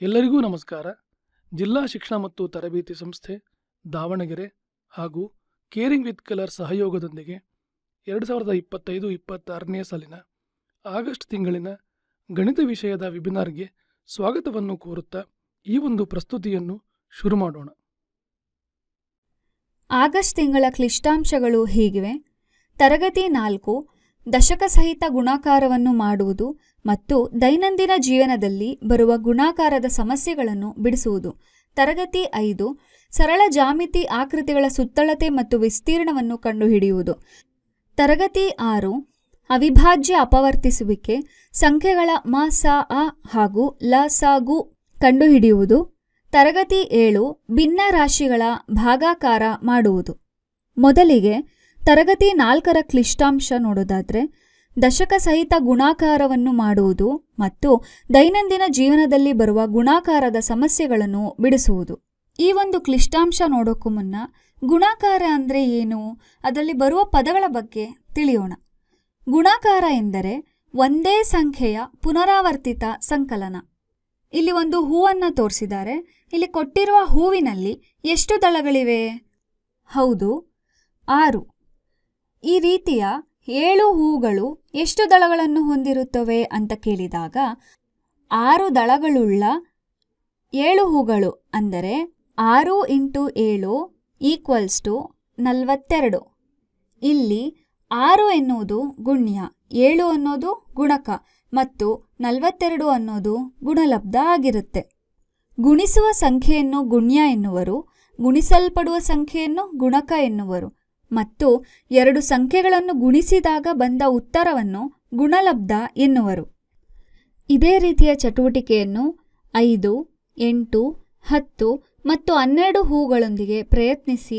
ಎಲ್ಲರಿಗೂ ನಮಸ್ಕಾರ. ಜಿಲ್ಲಾ ಶಿಕ್ಷಣ ಮತ್ತು ತರಬೇತಿ ಸಂಸ್ಥೆ ದಾವಣಗೆರೆ ಹಾಗೂ ಕೇರಿಂಗ್ ವಿತ್ ಕಲರ್ ಸಹಯೋಗದೊಂದಿಗೆ 2025-26ನೇ ಸಾಲಿನ ಆಗಸ್ಟ್ ತಿಂಗಳಿನ ಗಣಿತ ವಿಷಯದ ವೆಬಿನಾರ್ಗೆ ಸ್ವಾಗತವನ್ನು ಕೋರುತ್ತಾ ಈ ಒಂದು ಪ್ರಸ್ತುತಿಯನ್ನು ಶುರು ಮಾಡೋಣ. ಆಗಸ್ಟ್ ತಿಂಗಳ ಕ್ಲಿಷ್ಟಾಂಶಗಳು ಹೀಗಿವೆ: ತರಗತಿ 4 ದಶಕ ಸಹಿತ ಗುಣಾಕಾರವನ್ನು ಮಾಡುವುದು ಮತ್ತು ದೈನಂದಿನ ಜೀವನದಲ್ಲಿ ಬರುವ ಗುಣಾಕಾರದ ಸಮಸ್ಯೆಗಳನ್ನು ಬಿಡಿಸುವುದು. ತರಗತಿ 5 ಸರಳ ಜಾಮಿತಿ ಆಕೃತಿಗಳ ಸುತ್ತಳತೆ ಮತ್ತು ವಿಸ್ತೀರ್ಣವನ್ನು ಕಂಡುಹಿಡಿಯುವುದು. ತರಗತಿ 6 ಅವಿಭಾಜ್ಯ ಅಪವರ್ತಿಸುವಿಕೆ, ಸಂಖ್ಯೆಗಳ ಮ ಸ ಅ ಹಾಗೂ ಲ ಸ ಗು ಕಂಡುಹಿಡಿಯುವುದು. ತರಗತಿ 7 ಭಿನ್ನ ರಾಶಿಗಳ ಭಾಗಾಕಾರ ಮಾಡುವುದು. ಮೊದಲಿಗೆ ತರಗತಿ 4ರ ಕ್ಲಿಷ್ಟಾಂಶ ನೋಡೋದಾದರೆ, ದಶಕ ಸಹಿತ ಗುಣಾಕಾರವನ್ನು ಮಾಡುವುದು ಮತ್ತು ದೈನಂದಿನ ಜೀವನದಲ್ಲಿ ಬರುವ ಗುಣಾಕಾರದ ಸಮಸ್ಯೆಗಳನ್ನು ಬಿಡಿಸುವುದು. ಈ ಒಂದು ಕ್ಲಿಷ್ಟಾಂಶ ನೋಡೋಕ್ಕೂ ಮುನ್ನ ಗುಣಾಕಾರ ಅಂದರೆ ಏನು, ಅದರಲ್ಲಿ ಬರುವ ಪದಗಳ ಬಗ್ಗೆ ತಿಳಿಯೋಣ. ಗುಣಾಕಾರ ಎಂದರೆ ಒಂದೇ ಸಂಖ್ಯೆಯ ಪುನರಾವರ್ತಿತ ಸಂಕಲನ. ಇಲ್ಲಿ ಒಂದು ಹೂವನ್ನು ತೋರಿಸಿದ್ದಾರೆ. ಇಲ್ಲಿ ಕೊಟ್ಟಿರುವ ಹೂವಿನಲ್ಲಿ ಎಷ್ಟು ದಳಗಳಿವೆ? ಹೌದು, 6. ಈ ರೀತಿಯ 7 ಹೂಗಳು ಎಷ್ಟು ದಳಗಳನ್ನು ಹೊಂದಿರುತ್ತವೆ ಅಂತ ಕೇಳಿದಾಗ 6 ದಳಗಳುಳ್ಳ 7 ಹೂಗಳು ಅಂದರೆ 6 × 7 = 42. ಇಲ್ಲಿ 6 ಎನ್ನುವುದು ಗುಣ್ಯ, 7 ಅನ್ನೋದು ಗುಣಕ ಮತ್ತು 42 ಅನ್ನೋದು ಗುಣಲಬ್ಧ ಆಗಿರುತ್ತೆ. ಗುಣಿಸುವ ಸಂಖ್ಯೆಯನ್ನು ಗುಣ್ಯ ಎನ್ನುವರು, ಗುಣಿಸಲ್ಪಡುವ ಸಂಖ್ಯೆಯನ್ನು ಗುಣಕ ಎನ್ನುವರು ಮತ್ತು 2 ಸಂಖ್ಯೆಗಳನ್ನು ಗುಣಿಸಿದಾಗ ಬಂದ ಉತ್ತರವನ್ನು ಗುಣಲಬ್ಧ ಎನ್ನುವರು. ಇದೇ ರೀತಿಯ ಚಟುವಟಿಕೆಯನ್ನು 5, 8, 10 ಮತ್ತು 12 ಹೂಗಳೊಂದಿಗೆ ಪ್ರಯತ್ನಿಸಿ.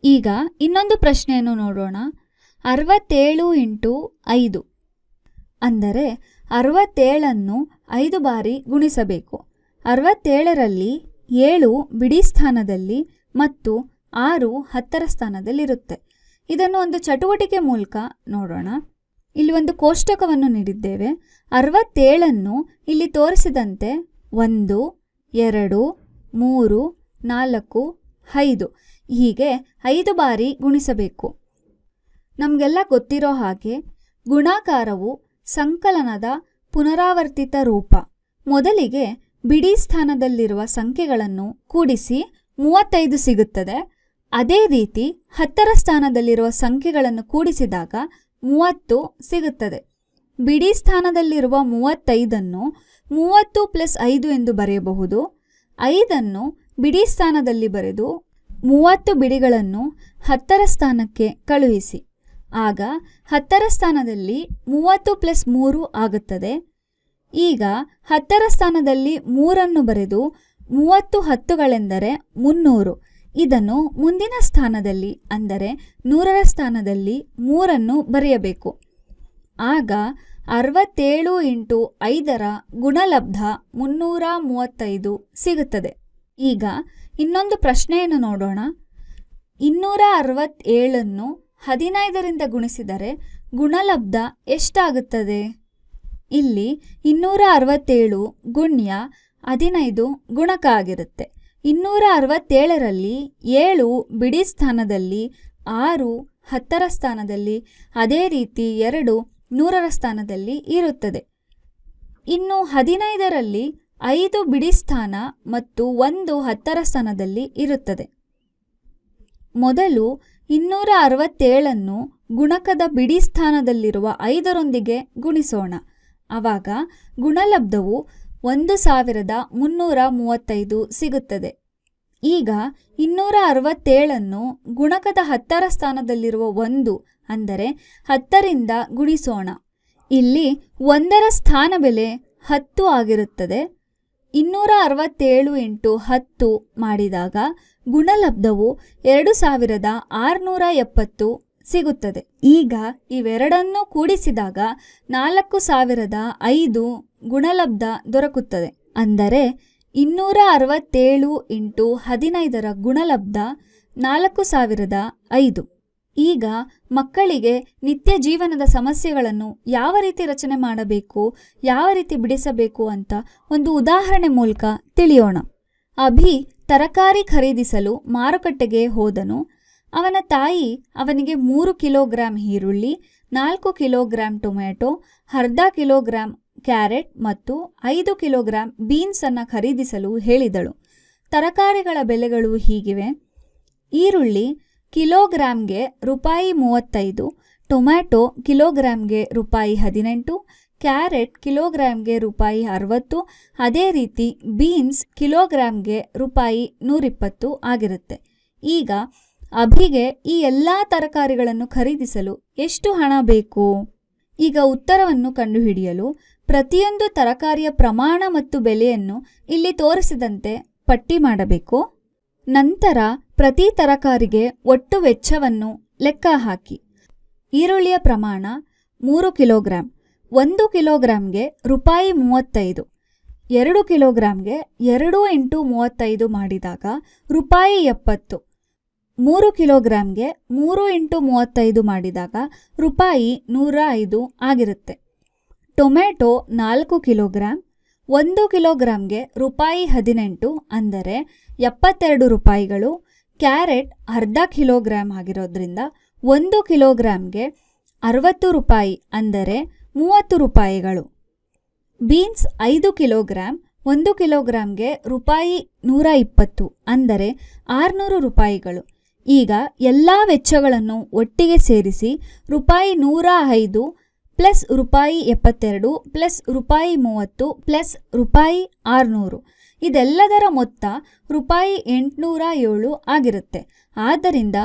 ಈಗ ಇನ್ನೊಂದು ಪ್ರಶ್ನೆಯನ್ನು ನೋಡೋಣ. 67 × 5 ಅಂದರೆ 67ಅನ್ನು 5 ಬಾರಿ ಗುಣಿಸಬೇಕು. 67ರಲ್ಲಿ 7 ಬಿಡಿ ಸ್ಥಾನದಲ್ಲಿ ಮತ್ತು 6 10ರ ಸ್ಥಾನದಲ್ಲಿರುತ್ತೆ. ಇದನ್ನು ಒಂದು ಚಟುವಟಿಕೆ ಮೂಲಕ ನೋಡೋಣ. ಇಲ್ಲಿ ಒಂದು ಕೋಷ್ಟಕವನ್ನು ನೀಡಿದ್ದೇವೆ. 67ಅನ್ನು ಇಲ್ಲಿ ತೋರಿಸಿದಂತೆ 1, 2, 3, 4, 5 ಹೀಗೆ 5 ಬಾರಿ ಗುಣಿಸಬೇಕು. ನಮಗೆಲ್ಲ ಗೊತ್ತಿರೋ ಹಾಗೆ ಗುಣಾಕಾರವು ಸಂಕಲನದ ಪುನರಾವರ್ತಿತ ರೂಪ. ಮೊದಲಿಗೆ ಬಿಡಿ ಸ್ಥಾನದಲ್ಲಿರುವ ಸಂಖ್ಯೆಗಳನ್ನು ಕೂಡಿಸಿ 35 ಸಿಗುತ್ತದೆ. ಅದೇ ರೀತಿ 10ರ ಸ್ಥಾನದಲ್ಲಿರುವ ಸಂಖ್ಯೆಗಳನ್ನು ಕೂಡಿಸಿದಾಗ 30 ಸಿಗುತ್ತದೆ. ಬಿಡಿ ಸ್ಥಾನದಲ್ಲಿರುವ 35ಅನ್ನು 30 + 5 ಎಂದು ಬರೆಯಬಹುದು. 5ಅನ್ನು ಬಿಡಿ ಸ್ಥಾನದಲ್ಲಿ ಬರೆದು 30 ಬಿಡಿಗಳನ್ನು 10ರ ಸ್ಥಾನಕ್ಕೆ ಕಳುಹಿಸಿ. ಆಗ 10ರ ಸ್ಥಾನದಲ್ಲಿ 30 + 3 ಆಗುತ್ತದೆ. ಈಗ 10ರ ಸ್ಥಾನದಲ್ಲಿ 3ಅನ್ನು ಬರೆದು 30 10ಗಳೆಂದರೆ 300. ಇದನ್ನು ಮುಂದಿನ ಸ್ಥಾನದಲ್ಲಿ ಅಂದರೆ 100ರ ಸ್ಥಾನದಲ್ಲಿ 3ಅನ್ನು ಬರೆಯಬೇಕು. ಆಗ 67 × 5ರ ಗುಣಲಬ್ಧ 335 ಸಿಗುತ್ತದೆ. ಈಗ ಇನ್ನೊಂದು ಪ್ರಶ್ನೆಯನ್ನು ನೋಡೋಣ. 267ಅನ್ನು 15ರಿಂದ ಗುಣಿಸಿದರೆ ಗುಣಲಬ್ಧ ಎಷ್ಟಾಗುತ್ತದೆ? ಇಲ್ಲಿ 267 ಗುಣ್ಯ 15 ಗುಣಕ ಆಗಿರುತ್ತೆ. 267ರಲ್ಲಿ 7 ಬಿಡಿ ಸ್ಥಾನದಲ್ಲಿ, 6 10ರ ಸ್ಥಾನದಲ್ಲಿ, ಅದೇ ರೀತಿ 2 100ರ ಸ್ಥಾನದಲ್ಲಿ ಇರುತ್ತದೆ. ಇನ್ನು 15ರಲ್ಲಿ 5 ಬಿಡಿ ಸ್ಥಾನ ಮತ್ತು 1 10ರ ಸ್ಥಾನದಲ್ಲಿ ಇರುತ್ತದೆ. ಮೊದಲು 267ಅನ್ನು ಗುಣಕದ ಬಿಡಿ ಸ್ಥಾನದಲ್ಲಿರುವ 5ರೊಂದಿಗೆ ಗುಣಿಸೋಣ. ಆವಾಗ ಗುಣಲಬ್ಧವು 1335 ಸಿಗುತ್ತದೆ. ಈಗ 267ಅನ್ನು ಗುಣಕದ 10ರ ಸ್ಥಾನದಲ್ಲಿರುವ 1 ಅಂದರೆ 10ರಿಂದ ಗುಣಿಸೋಣ. ಇಲ್ಲಿ 1ರ ಸ್ಥಾನ ಬೆಲೆ 10 ಆಗಿರುತ್ತದೆ. 267 × 10 ಮಾಡಿದಾಗ ಗುಣಲಬ್ಧವು 2670 ಸಿಗುತ್ತದೆ. ಈಗ ಇವೆರಡನ್ನೂ ಕೂಡಿಸಿದಾಗ 4005 ಗುಣಲಬ್ಧ ದೊರಕುತ್ತದೆ. ಅಂದರೆ 267 × 15ರ ಗುಣಲಬ್ಧ 4005. ಈಗ ಮಕ್ಕಳಿಗೆ ನಿತ್ಯ ಜೀವನದ ಸಮಸ್ಯೆಗಳನ್ನು ಯಾವ ರೀತಿ ರಚನೆ ಮಾಡಬೇಕು, ಯಾವ ರೀತಿ ಬಿಡಿಸಬೇಕು ಅಂತ ಒಂದು ಉದಾಹರಣೆ ಮೂಲಕ ತಿಳಿಯೋಣ. ಅಭಿ ತರಕಾರಿ ಖರೀದಿಸಲು ಮಾರುಕಟ್ಟೆಗೆ ಹೋದನು. ಅವನ ತಾಯಿ ಅವನಿಗೆ 3 ಕಿಲೋಗ್ರಾಂ ಈರುಳ್ಳಿ, 4 ಕಿಲೋಗ್ರಾಂ ಟೊಮೆಟೊ, ಅರ್ಧ ಕಿಲೋಗ್ರಾಂ ಕ್ಯಾರೆಟ್ ಮತ್ತು 5 ಕಿಲೋಗ್ರಾಂ ಬೀನ್ಸನ್ನು ಖರೀದಿಸಲು ಹೇಳಿದಳು. ತರಕಾರಿಗಳ ಬೆಲೆಗಳು ಹೀಗಿವೆ. ಈರುಳ್ಳಿ ಕಿಲೋಗ್ರಾಂಗೆ ₹35, ಟೊಮ್ಯಾಟೊ ಕಿಲೋಗ್ರಾಂಗೆ ₹18, ಕ್ಯಾರೆಟ್ ಕಿಲೋಗ್ರಾಂಗೆ ₹60, ಅದೇ ರೀತಿ ಬೀನ್ಸ್ ಕಿಲೋಗ್ರಾಂಗೆ ₹120 ಆಗಿರುತ್ತೆ. ಈಗ ಅಭಿಗೆ ಈ ಎಲ್ಲ ತರಕಾರಿಗಳನ್ನು ಖರೀದಿಸಲು ಎಷ್ಟು ಹಣ ಬೇಕು? ಈಗ ಉತ್ತರವನ್ನು ಕಂಡುಹಿಡಿಯಲು ಪ್ರತಿಯೊಂದು ತರಕಾರಿಯ ಪ್ರಮಾಣ ಮತ್ತು ಬೆಲೆಯನ್ನು ಇಲ್ಲಿ ತೋರಿಸಿದಂತೆ ಪಟ್ಟಿ ಮಾಡಬೇಕು. ನಂತರ ಪ್ರತಿ ತರಕಾರಿಗೆ ಒಟ್ಟು ವೆಚ್ಚವನ್ನು ಲೆಕ್ಕ ಹಾಕಿ. ಈರುಳ್ಳಿಯ ಪ್ರಮಾಣ 3 ಕಿಲೋಗ್ರಾಂ. 1 ಕಿಲೋಗ್ರಾಂಗೆ ₹35. 2 ಕಿಲೋಗ್ರಾಂಗೆ 2 × 35 ಮಾಡಿದಾಗ ₹70. 3 ಕಿಲೋಗ್ರಾಂಗೆ 3 × 35 ಮಾಡಿದಾಗ ₹105 ಆಗಿರುತ್ತೆ. Tomato 4 kilogram. 1 ಕಿಲೋಗ್ರಾಂಗೆ ₹18 ಅಂದರೆ ₹72. ಕ್ಯಾರೆಟ್ ಅರ್ಧ ಕಿಲೋಗ್ರಾಂ ಆಗಿರೋದ್ರಿಂದ 1 ಕಿಲೋಗ್ರಾಂಗೆ ₹60 ಅಂದರೆ ₹30. Beans 5 kilogram. 1 ಕಿಲೋಗ್ರಾಂಗೆ ₹120 ಅಂದರೆ ₹600. ಈಗ ಎಲ್ಲ ವೆಚ್ಚಗಳನ್ನು ಒಟ್ಟಿಗೆ ಸೇರಿಸಿ ₹105 ಪ್ಲಸ್ ₹72 ಪ್ಲಸ್ ₹30 ಪ್ಲಸ್ ₹600 ಇದೆಲ್ಲದರ ಮೊತ್ತ ₹807 ಆಗಿರುತ್ತೆ. ಆದ್ದರಿಂದ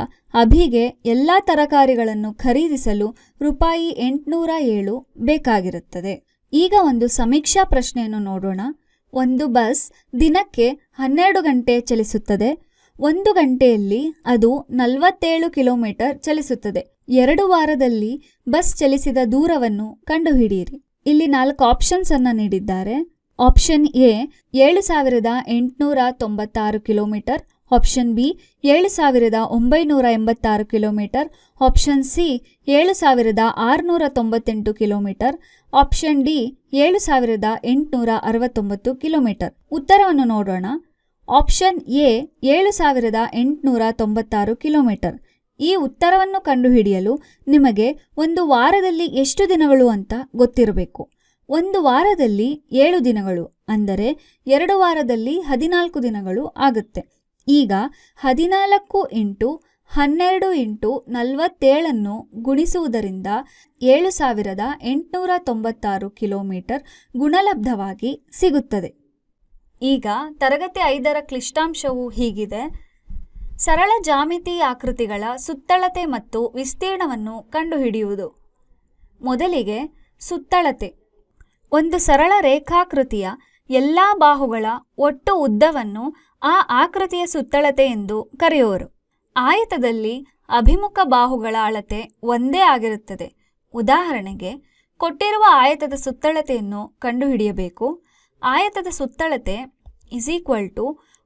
ಅಭಿಗೆ ಎಲ್ಲ ತರಕಾರಿಗಳನ್ನು ಖರೀದಿಸಲು ₹807 ಬೇಕಾಗಿರುತ್ತದೆ. ಈಗ ಒಂದು ಸಮೀಕ್ಷಾ ಪ್ರಶ್ನೆಯನ್ನು ನೋಡೋಣ. ಒಂದು ಬಸ್ ದಿನಕ್ಕೆ 12 ಗಂಟೆ ಚಲಿಸುತ್ತದೆ. 1 ಗಂಟೆಯಲ್ಲಿ ಅದು 47 ಕಿಲೋಮೀಟರ್ ಚಲಿಸುತ್ತದೆ. 2 ವಾರದಲ್ಲಿ ಬಸ್ ಚಲಿಸಿದ ದೂರವನ್ನು ಕಂಡುಹಿಡಿಯಿರಿ. ಇಲ್ಲಿ 4 ಆಪ್ಷನ್ಸ್ ಅನ್ನು ನೀಡಿದ್ದಾರೆ. Option A 7896 kilometre, option B 7986 kilometre, option C 7698 kilometre, option D 7869 kilometre. ಉತ್ತರವನ್ನು ನೋಡೋಣ. Option A 7896 kilometre. ಈ ಉತ್ತರವನ್ನು ಕಂಡುಹಿಡಿಯಲು ನಿಮಗೆ ಒಂದು ವಾರದಲ್ಲಿ ಎಷ್ಟು ದಿನಗಳು ಅಂತ ಗೊತ್ತಿರಬೇಕು. ಒಂದು ವಾರದಲ್ಲಿ 7 ದಿನಗಳು ಅಂದರೆ 2 ವಾರದಲ್ಲಿ 14 ದಿನಗಳು ಆಗುತ್ತೆ. ಈಗ 14 × 12 × 47 ಗುಣಿಸುವುದರಿಂದ 7896 ಕಿಲೋಮೀಟರ್ ಗುಣಲಬ್ಧವಾಗಿ ಸಿಗುತ್ತದೆ. ಈಗ ತರಗತಿ 5ರ ಕ್ಲಿಷ್ಟಾಂಶವು ಹೀಗಿದೆ. ಸರಳ ಜಾಮಿತಿ ಆಕೃತಿಗಳ ಸುತ್ತಳತೆ ಮತ್ತು ವಿಸ್ತೀರ್ಣವನ್ನು ಕಂಡುಹಿಡಿಯುವುದು. ಮೊದಲಿಗೆ ಸುತ್ತಳತೆ. ಒಂದು ಸರಳ ರೇಖಾಕೃತಿಯ ಎಲ್ಲ ಬಾಹುಗಳ ಒಟ್ಟು ಉದ್ದವನ್ನು ಆ ಆಕೃತಿಯ ಸುತ್ತಳತೆ ಎಂದು ಕರೆಯುವರು. ಆಯತದಲ್ಲಿ ಅಭಿಮುಖ ಬಾಹುಗಳ ಅಳತೆ ಒಂದೇ ಆಗಿರುತ್ತದೆ. ಉದಾಹರಣೆಗೆ ಕೊಟ್ಟಿರುವ ಆಯತದ ಸುತ್ತಳತೆಯನ್ನು ಕಂಡುಹಿಡಿಯಬೇಕು. ಆಯತದ ಸುತ್ತಳತೆ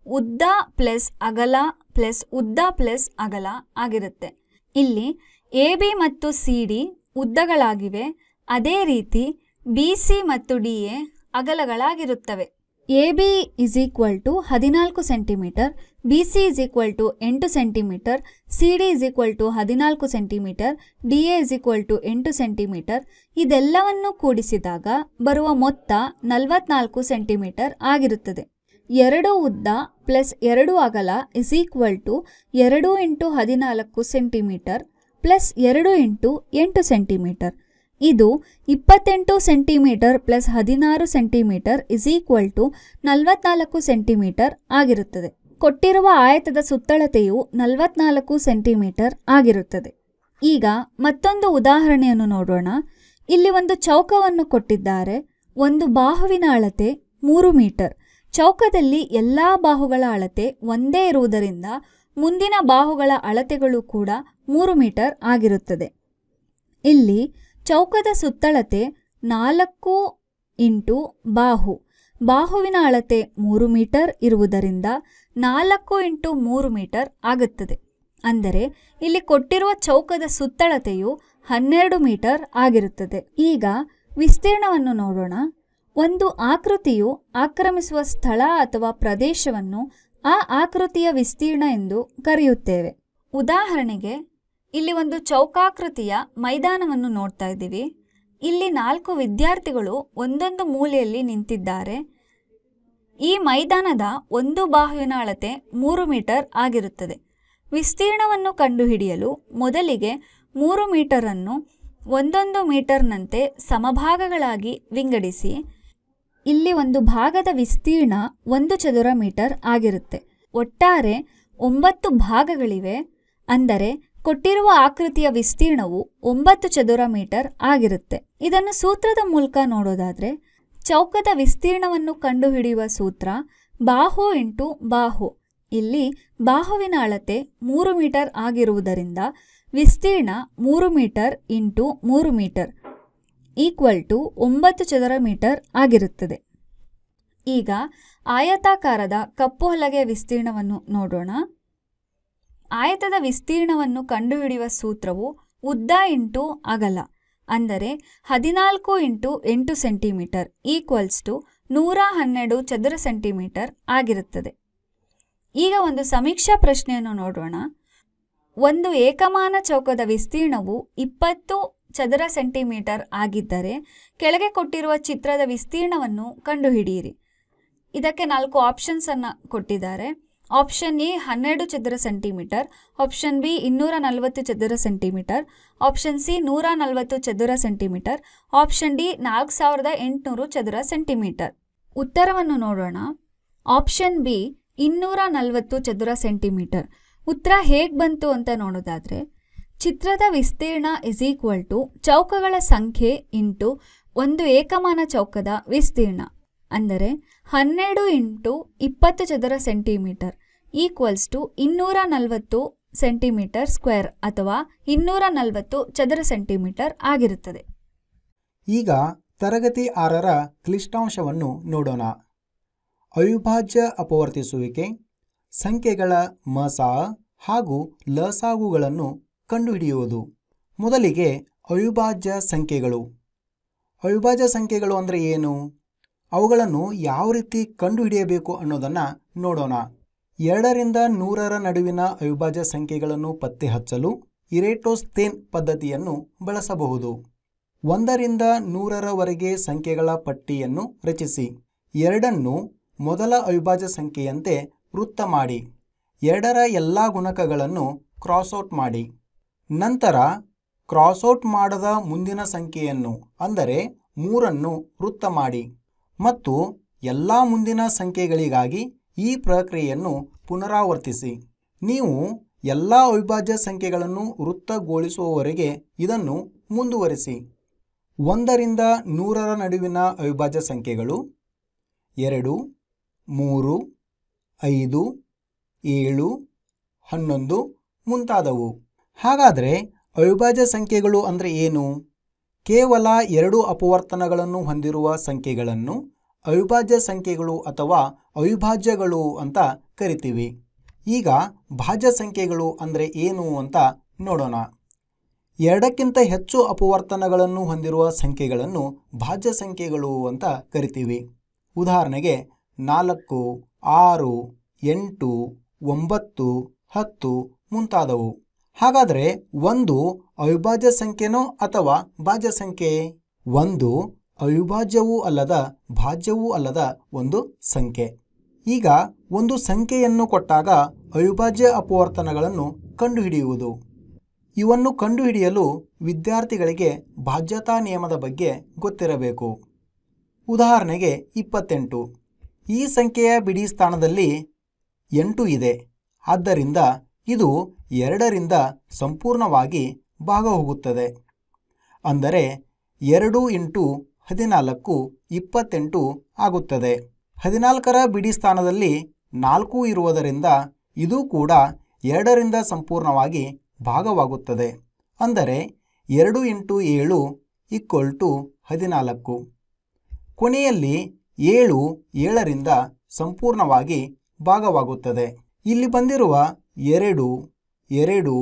ಉದ್ದ ಪ್ಲಸ್ ಅಗಲ ಪ್ಲಸ್ ಉದ್ದ ಪ್ಲಸ್ ಅಗಲ ಆಗಿರುತ್ತೆ. ಇಲ್ಲಿ AB ಮತ್ತು CD ಉದ್ದಗಳಾಗಿವೆ. ಅದೇ ರೀತಿ BC ಮತ್ತು DA ಅಗಲಗಳಾಗಿರುತ್ತವೆ. AB 14 centimetre, BC 8 centimetre, CD 14 centimetre, DA 8 centimetre. ಇದೆಲ್ಲವನ್ನು ಕೂಡಿಸಿದಾಗ ಬರುವ ಮೊತ್ತ 44 ಸೆಂಟಿಮೀಟರ್ ಆಗಿರುತ್ತದೆ. 2 ಉದ್ದ ಪ್ಲಸ್ 2 ಅಗಲ 2 × 14 ಸೆಂಟಿಮೀಟರ್ ಪ್ಲಸ್ 2 × 8 ಸೆಂಟಿಮೀಟರ್. ಇದು 28 ಸೆಂಟಿಮೀಟರ್ ಪ್ಲಸ್ 16 ಸೆಂಟಿಮೀಟರ್ 44 ಸೆಂಟಿಮೀಟರ್ ಆಗಿರುತ್ತದೆ. ಕೊಟ್ಟಿರುವ ಆಯತದ ಸುತ್ತಳತೆಯು 44 ಸೆಂಟಿಮೀಟರ್ ಆಗಿರುತ್ತದೆ. ಈಗ ಮತ್ತೊಂದು ಉದಾಹರಣೆಯನ್ನು ನೋಡೋಣ. ಇಲ್ಲಿ ಒಂದು ಚೌಕವನ್ನು ಕೊಟ್ಟಿದ್ದಾರೆ. ಒಂದು ಬಾಹುವಿನ ಅಳತೆ 3 ಮೀಟರ್. ಚೌಕದಲ್ಲಿ ಎಲ್ಲ ಬಾಹುಗಳ ಅಳತೆ ಒಂದೇ ಇರುವುದರಿಂದ ಮುಂದಿನ ಬಾಹುಗಳ ಅಳತೆಗಳು ಕೂಡ 3 ಮೀಟರ್ ಆಗಿರುತ್ತದೆ. ಇಲ್ಲಿ ಚೌಕದ ಸುತ್ತಳತೆ 4 × ಬಾಹುವಿನ ಅಳತೆ 3 ಮೀಟರ್ ಇರುವುದರಿಂದ 4 × 3 ಮೀಟರ್ ಆಗುತ್ತದೆ. ಅಂದರೆ ಇಲ್ಲಿ ಕೊಟ್ಟಿರುವ ಚೌಕದ ಸುತ್ತಳತೆಯು 12 ಮೀಟರ್ ಆಗಿರುತ್ತದೆ. ಈಗ ವಿಸ್ತೀರ್ಣವನ್ನು ನೋಡೋಣ. ಒಂದು ಆಕೃತಿಯು ಆಕ್ರಮಿಸುವ ಸ್ಥಳ ಅಥವಾ ಪ್ರದೇಶವನ್ನು ಆ ಆಕೃತಿಯ ವಿಸ್ತೀರ್ಣ ಎಂದು ಕರೆಯುತ್ತೇವೆ. ಉದಾಹರಣೆಗೆ ಇಲ್ಲಿ ಒಂದು ಚೌಕಾಕೃತಿಯ ಮೈದಾನವನ್ನು ನೋಡ್ತಾ ಇದ್ದೀವಿ. ಇಲ್ಲಿ 4 ವಿದ್ಯಾರ್ಥಿಗಳು ಒಂದೊಂದು ಮೂಲೆಯಲ್ಲಿ ನಿಂತಿದ್ದಾರೆ. ಈ ಮೈದಾನದ ಒಂದು ಬಾಹುವಿನ ಅಳತೆ 3 ಮೀಟರ್ ಆಗಿರುತ್ತದೆ. ವಿಸ್ತೀರ್ಣವನ್ನು ಕಂಡುಹಿಡಿಯಲು ಮೊದಲಿಗೆ 3 ಮೀಟರನ್ನು 1 ಮೀಟರ್ನಂತೆ ಸಮಭಾಗಗಳಾಗಿ ವಿಂಗಡಿಸಿ. ಇಲ್ಲಿ ಒಂದು ಭಾಗದ ವಿಸ್ತೀರ್ಣ 1 ಚದುರ ಮೀಟರ್ ಆಗಿರುತ್ತೆ. ಒಟ್ಟಾರೆ 9 ಭಾಗಗಳಿವೆ. ಅಂದರೆ ಕೊಟ್ಟಿರುವ ಆಕೃತಿಯ ವಿಸ್ತೀರ್ಣವು 9 ಚದುರ ಮೀಟರ್ ಆಗಿರುತ್ತೆ. ಇದನ್ನು ಸೂತ್ರದ ಮೂಲಕ ನೋಡೋದಾದರೆ ಚೌಕದ ವಿಸ್ತೀರ್ಣವನ್ನು ಕಂಡುಹಿಡಿಯುವ ಸೂತ್ರ ಬಾಹು ಇಂಟು ಬಾಹು. ಇಲ್ಲಿ ಬಾಹುವಿನ ಅಳತೆ 3 ಮೀಟರ್ ಆಗಿರುವುದರಿಂದ ವಿಸ್ತೀರ್ಣ 3 metre into 3 metre equal to 9 ಚದರ ಮೀಟರ್ ಆಗಿರುತ್ತದೆ. ಈಗ ಆಯತಾಕಾರದ ಕಪ್ಪು ಹಲಗೆಯ ವಿಸ್ತೀರ್ಣವನ್ನು ನೋಡೋಣ. ಆಯತದ ವಿಸ್ತೀರ್ಣವನ್ನು ಕಂಡುಹಿಡಿಯುವ ಸೂತ್ರವು ಉದ್ದ ಇಂಟು ಅಗಲ, ಅಂದರೆ 14 ಇಂಟು 8 ಸೆಂಟಿಮೀಟರ್ ಈಕ್ವಲ್ಸ್ ಟು 112 ಚದರ ಸೆಂಟಿಮೀಟರ್ ಆಗಿರುತ್ತದೆ. ಈಗ ಒಂದು ಸಮೀಕ್ಷಾ ಪ್ರಶ್ನೆಯನ್ನು ನೋಡೋಣ. ಒಂದು ಏಕಮಾನ ಚೌಕದ ವಿಸ್ತೀರ್ಣವು 20 ಚದರ ಸೆಂಟಿಮೀಟರ್ ಆಗಿದ್ದರೆ ಕೆಳಗೆ ಕೊಟ್ಟಿರುವ ಚಿತ್ರದ ವಿಸ್ತೀರ್ಣವನ್ನು ಕಂಡುಹಿಡಿಯಿರಿ. ಇದಕ್ಕೆ 4 ಆಪ್ಷನ್ಸ್ ಅನ್ನು ಕೊಟ್ಟಿದ್ದಾರೆ. ಆಪ್ಷನ್ ಎ 12 ಚದರ ಸೆಂಟಿಮೀಟರ್, ಆಪ್ಷನ್ ಬಿ 240 ಚದರ ಸೆಂಟಿಮೀಟರ್, ಆಪ್ಷನ್ ಸಿ 140 ಚದರ ಸೆಂಟಿಮೀಟರ್, ಆಪ್ಷನ್ ಡಿ 4800 ಚದರ ಸೆಂಟಿಮೀಟರ್. ಉತ್ತರವನ್ನು ನೋಡೋಣ. ಆಪ್ಷನ್ ಬಿ 240 ಚದರ ಸೆಂಟಿಮೀಟರ್. ಉತ್ತರ ಹೇಗೆ ಬಂತು ಅಂತ ನೋಡೋದಾದರೆ, ಚಿತ್ರದ ವಿಸ್ತೀರ್ಣ ಇಸ್ ಈಕ್ವಲ್ ಟು ಚೌಕಗಳ ಸಂಖ್ಯೆ ಇಂಟು ಒಂದು ಏಕಮಾನ ಚೌಕದ ವಿಸ್ತೀರ್ಣ, ಅಂದರೆ 12 ಇಂಟು 20 ಚದರ centimetre equals to 240 centimetre square ಅಥವಾ 240 ಚದರ ಸೆಂಟಿಮೀಟರ್ ಆಗಿರುತ್ತದೆ. ಈಗ ತರಗತಿ 6ರ ಕ್ಲಿಷ್ಟಾಂಶವನ್ನು ನೋಡೋಣ. ಅವಿಭಾಜ್ಯ ಅಪವರ್ತಿಸುವಿಕೆ, ಸಂಖ್ಯೆಗಳ ಮಸಾ ಹಾಗೂ ಲಸಾಗುಗಳನ್ನು ಕಂಡುಹಿಡಿಯುವುದು. ಮೊದಲಿಗೆ ಅವಿಭಾಜ್ಯ ಸಂಖ್ಯೆಗಳು. ಅವಿಭಾಜ್ಯ ಸಂಖ್ಯೆಗಳು ಅಂದರೆ ಏನು? ಅವುಗಳನ್ನು ಯಾವ ರೀತಿ ಕಂಡುಹಿಡಿಯಬೇಕು ಅನ್ನೋದನ್ನು ನೋಡೋಣ. 2 ರಿಂದ 100ರ ನಡುವಿನ ಅವಿಭಾಜ್ಯ ಸಂಖ್ಯೆಗಳನ್ನು ಪತ್ತೆ ಹಚ್ಚಲು ಇರೇಟೋಸ್ಥೇನ್ ಪದ್ಧತಿಯನ್ನು ಬಳಸಬಹುದು. 1 ರಿಂದ 100ರವರೆಗೆ ಸಂಖ್ಯೆಗಳ ಪಟ್ಟಿಯನ್ನು ರಚಿಸಿ. 2ಅನ್ನು ಮೊದಲ ಅವಿಭಾಜ್ಯ ಸಂಖ್ಯೆಯಂತೆ ವೃತ್ತ ಮಾಡಿ. 2ರ ಎಲ್ಲ ಗುಣಕಗಳನ್ನು ಕ್ರಾಸ್ಔಟ್ ಮಾಡಿ. ನಂತರ ಕ್ರಾಸ್ಔಟ್ ಮಾಡದ ಮುಂದಿನ ಸಂಖ್ಯೆಯನ್ನು ಅಂದರೆ 3ಅನ್ನು ವೃತ್ತ ಮಾಡಿ ಮತ್ತು ಎಲ್ಲ ಮುಂದಿನ ಸಂಖ್ಯೆಗಳಿಗಾಗಿ ಈ ಪ್ರಕ್ರಿಯೆಯನ್ನು ಪುನರಾವರ್ತಿಸಿ. ನೀವು ಎಲ್ಲ ಅವಿಭಾಜ್ಯ ಸಂಖ್ಯೆಗಳನ್ನು ವೃತ್ತಗೊಳಿಸುವವರೆಗೆ ಇದನ್ನು ಮುಂದುವರಿಸಿ. 1 ರಿಂದ 100ರ ನಡುವಿನ ಅವಿಭಾಜ್ಯ ಸಂಖ್ಯೆಗಳು 2, 3, 5, 7, 11 ಮುಂತಾದವು. ಹಾಗಾದರೆ ಅವಿಭಾಜ್ಯ ಸಂಖ್ಯೆಗಳು ಅಂದರೆ ಏನು? ಕೇವಲ 2 ಅಪವರ್ತನಗಳನ್ನು ಹೊಂದಿರುವ ಸಂಖ್ಯೆಗಳನ್ನು ಅವಿಭಾಜ್ಯ ಸಂಖ್ಯೆಗಳು ಅಥವಾ ಅವಿಭಾಜ್ಯಗಳು ಅಂತ ಕರಿತೀವಿ. ಈಗ ಭಾಜ್ಯ ಸಂಖ್ಯೆಗಳು ಅಂದರೆ ಏನು ಅಂತ ನೋಡೋಣ. 2ಕ್ಕಿಂತ ಹೆಚ್ಚು ಅಪವರ್ತನಗಳನ್ನು ಹೊಂದಿರುವ ಸಂಖ್ಯೆಗಳನ್ನು ಭಾಜ್ಯ ಸಂಖ್ಯೆಗಳು ಅಂತ ಕರಿತೀವಿ. ಉದಾಹರಣೆಗೆ 4, 6, 8, 9, 10 ಮುಂತಾದವು. ಹಾಗಾದರೆ ಒಂದು ಅವಿಭಾಜ್ಯ ಸಂಖ್ಯೆನೋ ಅಥವಾ ಭಾಜ್ಯ ಸಂಖ್ಯೆ? ಒಂದು ಅವಿಭಾಜ್ಯವೂ ಅಲ್ಲದ ಭಾಜ್ಯವೂ ಅಲ್ಲದ ಒಂದು ಸಂಖ್ಯೆ. ಈಗ ಒಂದು ಸಂಖ್ಯೆಯನ್ನು ಕೊಟ್ಟಾಗ ಅವಿಭಾಜ್ಯ ಅಪವರ್ತನಗಳನ್ನು ಕಂಡುಹಿಡಿಯುವುದು. ಇವನ್ನು ಕಂಡುಹಿಡಿಯಲು ವಿದ್ಯಾರ್ಥಿಗಳಿಗೆ ಭಾಜ್ಯತಾ ನಿಯಮದ ಬಗ್ಗೆ ಗೊತ್ತಿರಬೇಕು. ಉದಾಹರಣೆಗೆ 28. ಈ ಸಂಖ್ಯೆಯ ಬಿಡಿ ಸ್ಥಾನದಲ್ಲಿ 8 ಇದೆ. ಆದ್ದರಿಂದ ಇದು 2ರಿಂದ ಸಂಪೂರ್ಣವಾಗಿ ಭಾಗ ಹೋಗುತ್ತದೆ. ಅಂದರೆ 2 ಇಂಟು 14 28 ಆಗುತ್ತದೆ. 14ರ ಬಿಡಿ ಸ್ಥಾನದಲ್ಲಿ 4 ಇರುವುದರಿಂದ ಇದು ಕೂಡ 2ರಿಂದ ಸಂಪೂರ್ಣವಾಗಿ ಭಾಗವಾಗುತ್ತದೆ. ಅಂದರೆ 2 ಇಂಟು 7 ಈಕ್ವಲ್ ಟು 14. ಕೊನೆಯಲ್ಲಿ 7 7ರಿಂದ ಸಂಪೂರ್ಣವಾಗಿ ಭಾಗವಾಗುತ್ತದೆ. ಇಲ್ಲಿ ಬಂದಿರುವ 2, 2,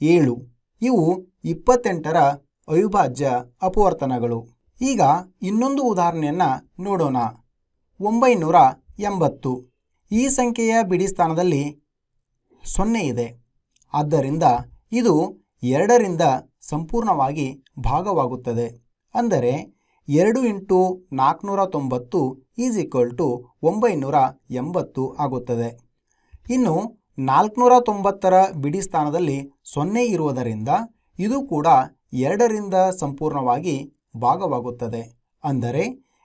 7 ಇವು 28ರ ಅವಿಭಾಜ್ಯ ಅಪವರ್ತನಗಳು. ಈಗ ಇನ್ನೊಂದು ಉದಾಹರಣೆಯನ್ನು ನೋಡೋಣ. 980. ಈ ಸಂಖ್ಯೆಯ ಬಿಡಿ ಸ್ಥಾನದಲ್ಲಿ 0 ಇದೆ. ಆದ್ದರಿಂದ ಇದು 2ರಿಂದ ಸಂಪೂರ್ಣವಾಗಿ ಭಾಗವಾಗುತ್ತದೆ. ಅಂದರೆ 2 × 490 = 980 ಆಗುತ್ತದೆ. ಇನ್ನು 490ರ ಬಿಡಿ ಸ್ಥಾನದಲ್ಲಿ 0 ಇರುವುದರಿಂದ ಇದು ಕೂಡ 2ರಿಂದ ಸಂಪೂರ್ಣವಾಗಿ ಭಾಗವಾಗುತ್ತದೆ. ಅಂದರೆ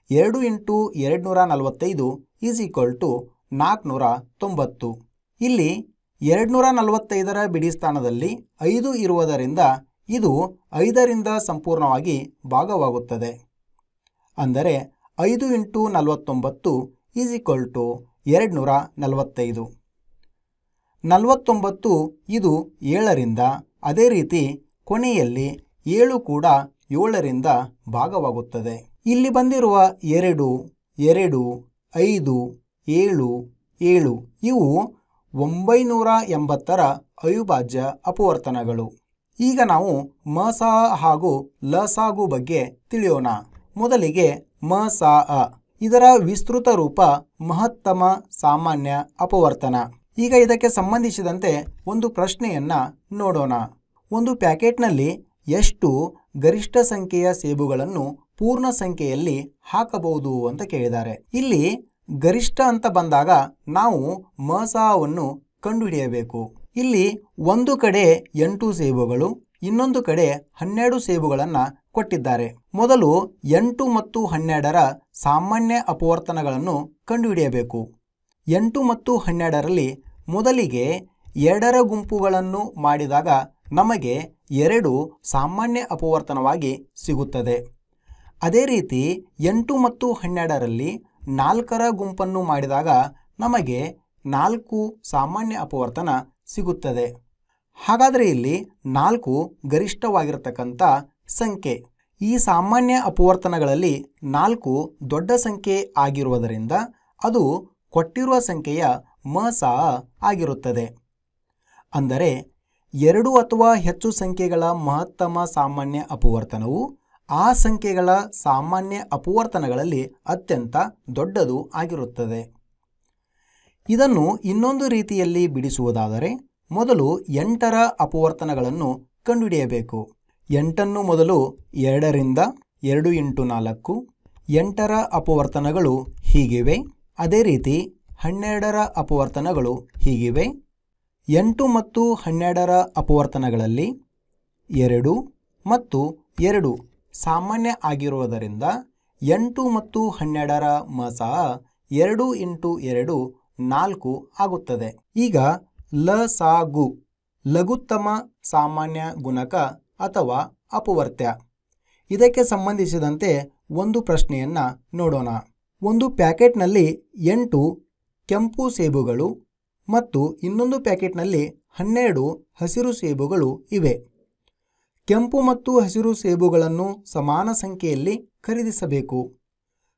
2 × 245 = 490. ಇಲ್ಲಿ 245ರ ಬಿಡಿ ಸ್ಥಾನದಲ್ಲಿ 5 ಇರುವುದರಿಂದ ಇದು 5ರಿಂದ ಸಂಪೂರ್ಣವಾಗಿ ಭಾಗವಾಗುತ್ತದೆ. ಅಂದರೆ 5 × 49 = 245. 49 ಇದು 7ರಿಂದ, ಅದೇ ರೀತಿ ಕೊನೆಯಲ್ಲಿ 7 ಕೂಡ 7ರಿಂದ ಭಾಗವಾಗುತ್ತದೆ. ಇಲ್ಲಿ ಬಂದಿರುವ 2, 2, 5, 7, 7 ಇವು 980ರ ಅವಿಭಾಜ್ಯ ಅಪವರ್ತನಗಳು. ಈಗ ನಾವು ಮಸಾ ಹಾಗೂ ಲಸಾಗು ಬಗ್ಗೆ ತಿಳಿಯೋಣ. ಮೊದಲಿಗೆ ಮಸಾ. ಇದರ ವಿಸ್ತೃತ ರೂಪ ಮಹತ್ತಮ ಸಾಮಾನ್ಯ ಅಪವರ್ತನ. ಈಗ ಇದಕ್ಕೆ ಸಂಬಂಧಿಸಿದಂತೆ ಒಂದು ಪ್ರಶ್ನೆಯನ್ನು ನೋಡೋಣ. ಒಂದು ಪ್ಯಾಕೆಟ್ನಲ್ಲಿ ಎಷ್ಟು ಗರಿಷ್ಠ ಸಂಖ್ಯೆಯ ಸೇಬುಗಳನ್ನು ಪೂರ್ಣ ಸಂಖ್ಯೆಯಲ್ಲಿ ಹಾಕಬಹುದು ಅಂತ ಕೇಳಿದ್ದಾರೆ. ಇಲ್ಲಿ ಗರಿಷ್ಠ ಅಂತ ಬಂದಾಗ ನಾವು ಮಸಾವನ್ನು ಕಂಡುಹಿಡಿಯಬೇಕು. ಇಲ್ಲಿ ಒಂದು ಕಡೆ 8 ಸೇಬುಗಳು, ಇನ್ನೊಂದು ಕಡೆ 12 ಸೇಬುಗಳನ್ನು ಕೊಟ್ಟಿದ್ದಾರೆ. ಮೊದಲು 8 ಮತ್ತು 12ರ ಸಾಮಾನ್ಯ ಅಪವರ್ತನಗಳನ್ನು ಕಂಡುಹಿಡಿಯಬೇಕು. 8 ಮತ್ತು 12ರಲ್ಲಿ ಮೊದಲಿಗೆ 2ರ ಗುಂಪುಗಳನ್ನು ಮಾಡಿದಾಗ ನಮಗೆ 2 ಸಾಮಾನ್ಯ ಅಪವರ್ತನವಾಗಿ ಸಿಗುತ್ತದೆ. ಅದೇ ರೀತಿ 8 ಮತ್ತು 12ರಲ್ಲಿ 4ರ ಗುಂಪನ್ನು ಮಾಡಿದಾಗ ನಮಗೆ 4 ಸಾಮಾನ್ಯ ಅಪವರ್ತನ ಸಿಗುತ್ತದೆ. ಹಾಗಾದರೆ ಇಲ್ಲಿ 4 ಗರಿಷ್ಠವಾಗಿರತಕ್ಕಂಥ ಸಂಖ್ಯೆ. ಈ ಸಾಮಾನ್ಯ ಅಪವರ್ತನಗಳಲ್ಲಿ 4 ದೊಡ್ಡ ಸಂಖ್ಯೆ ಆಗಿರುವುದರಿಂದ ಅದು ಕೊಟ್ಟಿರುವ ಸಂಖ್ಯೆಯ ಮಸಾ ಆಗಿರುತ್ತದೆ. ಅಂದರೆ 2 ಅಥವಾ ಹೆಚ್ಚು ಸಂಖ್ಯೆಗಳ ಮಹತ್ತಮ ಸಾಮಾನ್ಯ ಅಪವರ್ತನವು ಆ ಸಂಖ್ಯೆಗಳ ಸಾಮಾನ್ಯ ಅಪವರ್ತನಗಳಲ್ಲಿ ಅತ್ಯಂತ ದೊಡ್ಡದು ಆಗಿರುತ್ತದೆ. ಇದನ್ನು ಇನ್ನೊಂದು ರೀತಿಯಲ್ಲಿ ಬಿಡಿಸುವುದಾದರೆ ಮೊದಲು 8ರ ಅಪವರ್ತನಗಳನ್ನು ಕಂಡುಹಿಡಿಯಬೇಕು. 8ನ್ನು ಮೊದಲು 2ರಿಂದ 2 × 4. 8ರ ಅಪವರ್ತನಗಳು ಹೀಗಿವೆ. ಅದೇ ರೀತಿ 12ರ ಅಪವರ್ತನಗಳು ಹೀಗಿವೆ. 8 ಮತ್ತು 12ರ ಅಪವರ್ತನಗಳಲ್ಲಿ 2 ಮತ್ತು 2 ಸಾಮಾನ್ಯ ಆಗಿರುವುದರಿಂದ 8 ಮತ್ತು 12ರ ಮಸಾ 2 × 2 4 ಆಗುತ್ತದೆ. ಈಗ ಲಸಾಗು ಲಘುತ್ತಮ ಸಾಮಾನ್ಯ ಗುಣಕ ಅಥವಾ ಅಪವರ್ತ್ಯ. ಇದಕ್ಕೆ ಸಂಬಂಧಿಸಿದಂತೆ ಒಂದು ಪ್ರಶ್ನೆಯನ್ನು ನೋಡೋಣ. ಒಂದು ಪ್ಯಾಕೆಟ್ನಲ್ಲಿ 8 ಕೆಂಪು ಸೇಬುಗಳು ಮತ್ತು ಇನ್ನೊಂದು ಪ್ಯಾಕೆಟ್ನಲ್ಲಿ 12 ಹಸಿರು ಸೇಬುಗಳು ಇವೆ. ಕೆಂಪು ಮತ್ತು ಹಸಿರು ಸೇಬುಗಳನ್ನು ಸಮಾನ ಸಂಖ್ಯೆಯಲ್ಲಿ ಖರೀದಿಸಬೇಕು.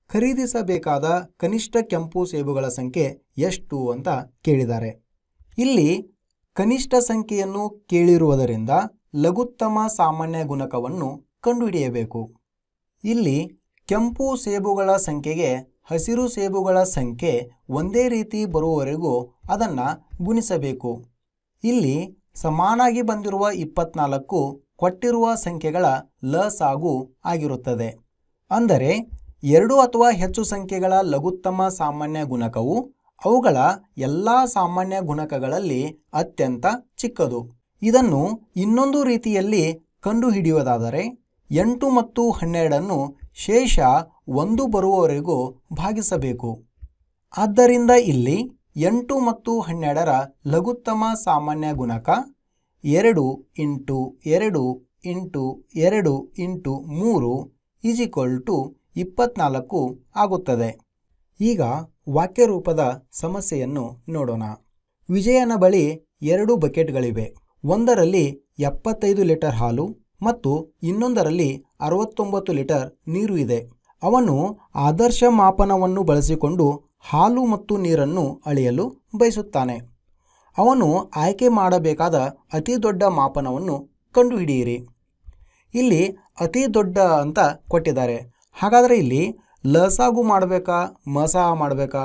ಖರೀದಿಸಬೇಕಾದ ಕನಿಷ್ಠ ಕೆಂಪು ಸೇಬುಗಳ ಸಂಖ್ಯೆ ಎಷ್ಟು ಅಂತ ಕೇಳಿದ್ದಾರೆ. ಇಲ್ಲಿ ಕನಿಷ್ಠ ಸಂಖ್ಯೆಯನ್ನು ಕೇಳಿರುವುದರಿಂದ ಲಘುತ್ತಮ ಸಾಮಾನ್ಯ ಗುಣಕವನ್ನು ಕಂಡುಹಿಡಿಯಬೇಕು. ಇಲ್ಲಿ ಕೆಂಪು ಸೇಬುಗಳ ಸಂಖ್ಯೆಗೆ ಹಸಿರು ಸೇಬುಗಳ ಸಂಖ್ಯೆ ಒಂದೇ ರೀತಿ ಬರುವವರೆಗೂ ಅದನ್ನು ಗುಣಿಸಬೇಕು. ಇಲ್ಲಿ ಸಮಾನಾಗಿ ಬಂದಿರುವ 24 ಕೊಟ್ಟಿರುವ ಸಂಖ್ಯೆಗಳ ಲಸಾಗು ಆಗಿರುತ್ತದೆ. ಅಂದರೆ 2 ಅಥವಾ ಹೆಚ್ಚು ಸಂಖ್ಯೆಗಳ ಲಘುತ್ತಮ ಸಾಮಾನ್ಯ ಗುಣಕವು ಅವುಗಳ ಎಲ್ಲ ಸಾಮಾನ್ಯ ಗುಣಕಗಳಲ್ಲಿ ಅತ್ಯಂತ ಚಿಕ್ಕದು. ಇದನ್ನು ಇನ್ನೊಂದು ರೀತಿಯಲ್ಲಿ ಕಂಡುಹಿಡಿಯುವುದಾದರೆ 8 ಮತ್ತು 12ನ್ನು ಶೇಷ 1 ಬರುವವರೆಗೂ ಭಾಗಿಸಬೇಕು. ಆದ್ದರಿಂದ ಇಲ್ಲಿ 8 ಮತ್ತು 12ರ ಲಘುತ್ತಮ ಸಾಮಾನ್ಯ ಗುಣಕ 2 × 2 × 2 × 3 24 ಆಗುತ್ತದೆ. ಈಗ ವಾಕ್ಯರೂಪದ ಸಮಸ್ಯೆಯನ್ನು ನೋಡೋಣ. ವಿಜಯನ ಬಳಿ 2 ಬಕೆಟ್ಗಳಿವೆ. ಒಂದರಲ್ಲಿ 75 ಲೀಟರ್ ಹಾಲು ಮತ್ತು ಇನ್ನೊಂದರಲ್ಲಿ 69 ಲೀಟರ್ ನೀರು ಇದೆ. ಅವನು ಆದರ್ಶ ಮಾಪನವನ್ನು ಬಳಸಿಕೊಂಡು ಹಾಲು ಮತ್ತು ನೀರನ್ನು ಅಳೆಯಲು ಬಯಸುತ್ತಾನೆ. ಅವನು ಆಯ್ಕೆ ಮಾಡಬೇಕಾದ ಅತಿ ದೊಡ್ಡ ಮಾಪನವನ್ನು ಕಂಡುಹಿಡಿಯಿರಿ. ಇಲ್ಲಿ ಅತಿ ದೊಡ್ಡ ಅಂತ ಕೊಟ್ಟಿದ್ದಾರೆ. ಹಾಗಾದರೆ ಇಲ್ಲಿ ಲಸಾಗು ಮಾಡಬೇಕಾ ಮಸಾ ಮಾಡಬೇಕಾ?